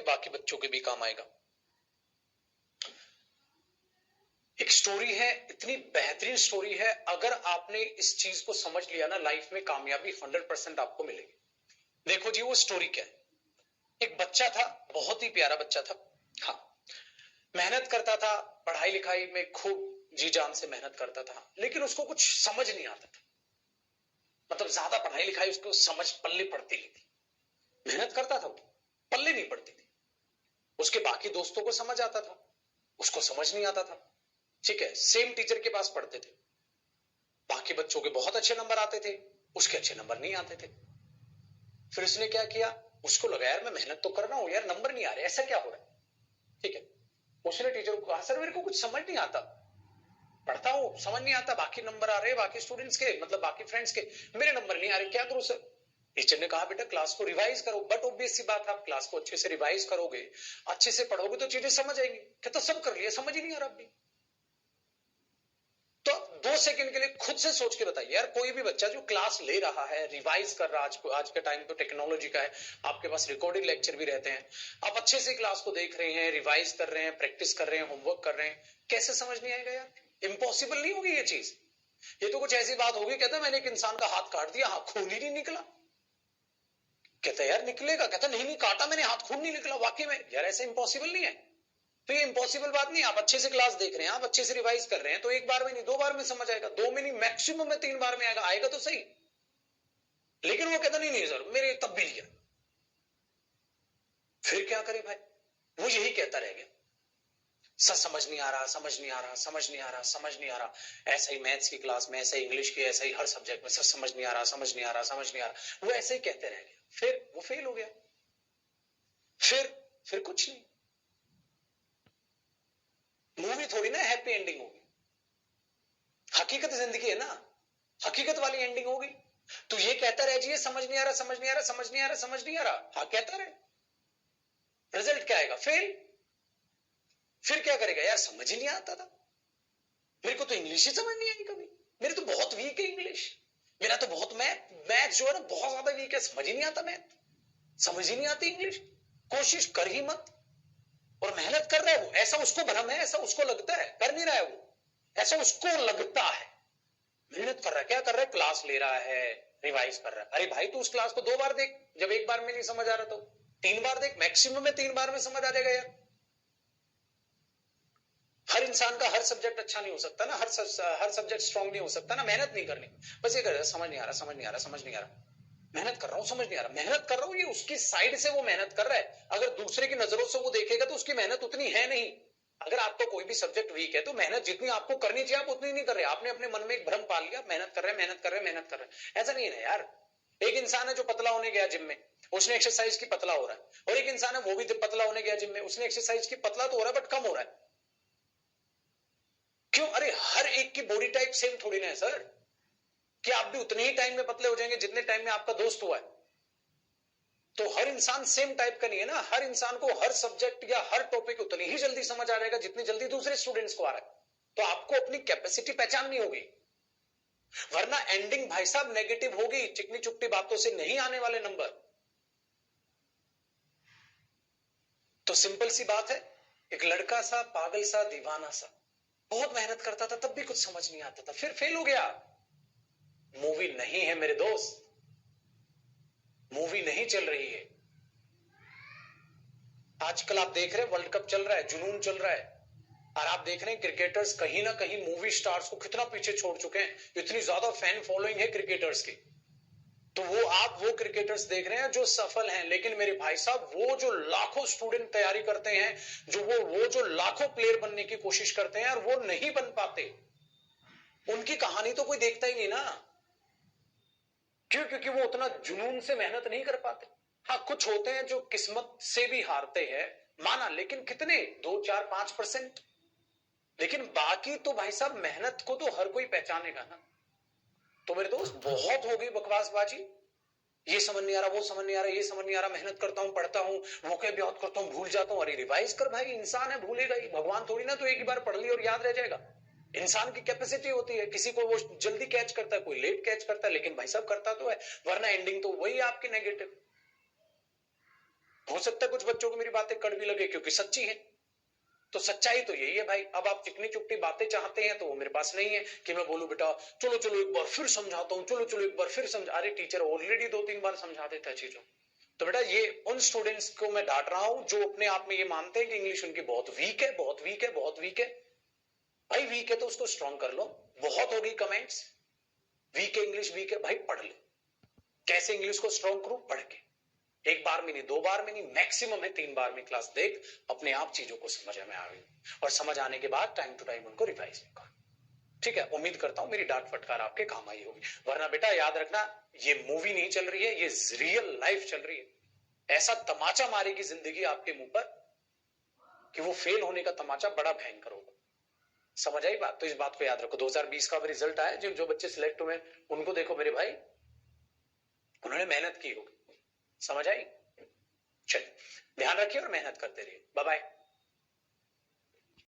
बाकी बच्चों के भी काम आएगा। एक स्टोरी है, इतनी बेहतरीन स्टोरी है, अगर आपने इस चीज को समझ लिया ना, लाइफ में कामयाबी 100% आपको मिलेगी। देखो जी, वो स्टोरी क्या है। एक बच्चा था, बहुत ही प्यारा बच्चा था। हाँ, मेहनत करता था, पढ़ाई लिखाई में खूब जी जान से मेहनत करता था, लेकिन उसको कुछ समझ नहीं आता था। मतलब ज्यादा पढ़ाई लिखाई उसको समझ पल्ले पड़ती नहीं थी। मेहनत करता था, पल्ले नहीं पड़ती थी। उसके बाकी दोस्तों को समझ आता था, उसको समझ नहीं आता था। ठीक है, सेम टीचर के पास पढ़ते थे, बाकी बच्चों के बहुत अच्छे नंबर आते थे, उसके अच्छे नंबर नहीं आते थे। फिर उसने क्या किया, उसको लगा यार मैं मेहनत तो कर रहा हूं यार, नंबर नहीं आ रहे, ऐसा क्या हो रहा है। ठीक है, उसने टीचर को कहा सर मेरे को कुछ समझ नहीं आता, पढ़ता हूं समझ नहीं आता, बाकी नंबर आ रहे हैं बाकी स्टूडेंट्स के, मतलब बाकी फ्रेंड्स के, मेरे नंबर नहीं आ रहे, क्या करूं सर। टीचर ने कहा बेटा क्लास को रिवाइज करो। बट ऑब्वियस सी बात है, आप क्लास को अच्छे से रिवाइज करोगे, अच्छे से पढ़ोगे तो चीजें समझ आएंगी। कहता सब कर लिया, समझ ही नहीं आ रहा अभी। तो 2 सेकंड के लिए खुद से सोच के बताइए यार, कोई भी बच्चा जो क्लास ले रहा है, रिवाइज कर रहा है, आज का टाइम तो टेक्नोलॉजी का है, आपके पास रिकॉर्डेड लेक्चर भी रहते हैं, आप अच्छे से क्लास को देख रहे हैं, रिवाइज कर रहे हैं, प्रैक्टिस कर रहे हैं, होमवर्क कर रहे हैं, कैसे समझ नहीं आएगा यार। इम्पॉसिबल नहीं होगी ये चीज, ये तो कुछ ऐसी बात होगी। कहता मैंने एक इंसान का हाथ काट दिया, हाँ खून ही नहीं निकला। कहता यार निकलेगा, कहता नहीं नहीं काटा मैंने हाथ, खून नहीं निकला। वाकई में यार ऐसा इम्पॉसिबल नहीं है। तो ये इम्पॉसिबल बात नहीं, आप अच्छे से क्लास देख रहे हैं, आप अच्छे से रिवाइज कर रहे हैं, तो एक बार में नहीं 2 बार में समझ आएगा, 2 में नहीं मैक्सिमम में 3 बार में आएगा, आएगा तो सही। लेकिन वो कहता नहीं नहीं सर मेरे तब भी नहीं। फिर क्या करे भाई, वो यही कहता रह गया, सर समझ नहीं आ रहा, समझ नहीं आ रहा, समझ नहीं आ रहा, समझ नहीं आ रहा। ऐसा ही मैथ्स की क्लास में, ऐसा ही इंग्लिश की, ऐसा ही हर सब्जेक्ट में, सर समझ नहीं आ रहा, समझ नहीं आ रहा, समझ नहीं आ रहा। वो ऐसे ही कहते रह गया, फिर वो फेल हो गया। फिर कुछ नहीं, मूवी थोड़ी ना हैप्पी एंडिंग होगी, हकीकत जिंदगी है ना, हकीकत वाली एंडिंग होगी। तो ये कहता रह जाइए समझ नहीं आ रहा, समझ नहीं आ रहा, समझ नहीं आ रहा, समझ नहीं आ रहा, हाँ कहता रहे, रिजल्ट क्या आएगा, फेल। फिर क्या करेगा यार, समझ ही नहीं आता था, मेरे को तो इंग्लिश ही समझ नहीं आई कभी, मेरी तो बहुत वीक है इंग्लिश, मेरा तो बहुत मैथ जो है ना बहुत ज्यादा वीक है, समझ ही नहीं आता मैथ, समझ ही नहीं आती इंग्लिश, कोशिश कर ही मत। और मेहनत कर रहा है वो, ऐसा उसको भ्रम है, ऐसा उसको लगता है, कर नहीं रहा है वो, ऐसा उसको लगता है। मेहनत कर रहा है, क्या कर रहा है, क्लास ले रहा है, रिवाइज कर रहा है। अरे भाई तू उस क्लास को 2 बार देख, जब एक बार में नहीं समझ आ रहा तो 3 बार देख, मैक्सिमम में 3 बार में समझ आ जाएगा यार। हर इंसान का हर सब्जेक्ट अच्छा नहीं हो सकता ना, हर सब्जेक्ट स्ट्रांग नहीं हो सकता ना। मेहनत नहीं करनी, बस ये कर रहा है, समझ नहीं आ रहा, समझ नहीं आ रहा, समझ नहीं आ रहा, मेहनत कर रहा हूं, समझ नहीं आ रहा, मेहनत कर रहा हूं, ये उसकी साइड से वो मेहनत कर रहा है। अगर दूसरे की नजरों से वो देखेगा तो उसकी मेहनत उतनी है नहीं। अगर आपको कोई भी सब्जेक्ट वीक है तो मेहनत जितनी आपको करनी चाहिए आप उतनी नहीं कर रहे, आपने अपने मन में एक भ्रम पाल लिया, मेहनत कर रहे हैं, मेहनत कर रहे हैं, मेहनत कर रहे हैं। ऐसा नहीं है ना यार। एक इंसान है जो पतला होने गया जिम में, उसने एक्सरसाइज की, पतला हो रहा है, और एक इंसान है वो भी पतला होने गया जिम में, उसने एक्सरसाइज की, पतला तो हो रहा है बट कम हो रहा है। क्यों, अरे हर एक की बॉडी टाइप सेम थोड़ी ना है सर, कि आप भी उतने ही टाइम में पतले हो जाएंगे जितने टाइम में आपका दोस्त हुआ है। तो हर इंसान सेम टाइप का नहीं है ना, हर इंसान को हर सब्जेक्ट या हर टॉपिक उतनी ही जल्दी समझ आ जाएगा जितनी जल्दी दूसरे स्टूडेंट्स को आ रहा है। तो आपको अपनी कैपेसिटी पहचाननी होगी, वरना एंडिंग भाई साहब नेगेटिव होगी, चिकनी चुपटी बातों से नहीं आने वाले नंबर। तो सिंपल सी बात है, एक लड़का सा पागल सा दीवाना सा बहुत मेहनत करता था, तब भी कुछ समझ नहीं आता था, फिर फेल हो गया। मूवी नहीं है मेरे दोस्त, मूवी नहीं चल रही है। आजकल आप देख रहे हैं वर्ल्ड कप चल रहा है, जुनून चल रहा है, और आप देख रहे हैं क्रिकेटर्स कहीं ना कहीं मूवी स्टार्स को कितना पीछे छोड़ चुके हैं, इतनी ज्यादा फैन फॉलोइंग है क्रिकेटर्स की। तो आप वो क्रिकेटर्स देख रहे हैं जो सफल हैं, लेकिन मेरे भाई साहब वो जो लाखों स्टूडेंट तैयारी करते हैं, जो वो जो लाखों प्लेयर बनने की कोशिश करते हैं और वो नहीं बन पाते, उनकी कहानी तो कोई देखता ही नहीं ना। क्यों, क्योंकि वो उतना जुनून से मेहनत नहीं कर पाते। हाँ कुछ होते हैं जो किस्मत से भी हारते हैं, माना, लेकिन कितने, 2 4 5%। लेकिन बाकी तो भाई साहब मेहनत को तो हर कोई पहचानेगा ना। तो मेरे दोस्त बहुत हो गई बकवासबाजी, ये समझ नहीं आ रहा, वो समझ नहीं आ रहा, ये समझ नहीं आ रहा, मेहनत करता हूं, पढ़ता हूं, मौके भी याद करता हूं, भूल जाता हूं। अरे रिवाइज कर भाई, इंसान है भूलेगा ही, भगवान थोड़ी ना तो एक ही बार पढ़ ली और याद रह जाएगा। इंसान की कैपेसिटी होती है, किसी को वो जल्दी कैच करता है, कोई लेट कैच करता है, लेकिन भाई साहब करता तो है, वरना एंडिंग तो वही आपकी नेगेटिव। हो सकता है कुछ बच्चों को मेरी बातें कड़वी लगे क्योंकि सच्ची है, तो सच्चाई तो यही है भाई। अब आप चिकनी चुपटी बातें चाहते हैं तो वो मेरे पास नहीं है कि मैं बोलूं बेटा चलो चलो एक बार फिर समझाता हूं, चलो चलो एक बार फिर समझा। अरे टीचर ऑलरेडी 2-3 बार समझा देता है चीजों। तो बेटा ये उन स्टूडेंट्स को मैं डांट रहा हूं जो अपने आप में ये मानते हैं कि इंग्लिश उनकी बहुत वीक है, बहुत वीक है, बहुत वीक है। भाई वीक है तो उसको स्ट्रॉन्ग कर लो। बहुत होगी कमेंट्स, वीक है इंग्लिश, वीक है, भाई पढ़ ले। कैसे इंग्लिश को स्ट्रॉन्ग करूं? पढ़ के। एक बार में नहीं, 2 बार में नहीं, मैक्सिमम है 3 बार में क्लास देख, अपने आप चीजों को समझ में आ गई। और समझ आने के बाद टाइम टू टाइम उनको रिवाइज भी कर। ठीक है, उम्मीद करता हूं मेरी डांट फटकार आपके काम आई होगी। वरना बेटा याद रखना, ये मूवी नहीं चल रही है, ये रियल लाइफ चल रही है। ऐसा तमाचा मारेगी जिंदगी आपके मुंह पर कि वो फेल होने का तमाचा बड़ा भयंकर होगा। समझ आई बात? तो इस बात को याद रखो। 2020 का रिजल्ट आया, जो बच्चे सिलेक्ट हुए उनको देखो मेरे भाई, उन्होंने मेहनत की होगी। समझ आई? चलिए ध्यान रखिए और मेहनत करते रहिए। Bye bye.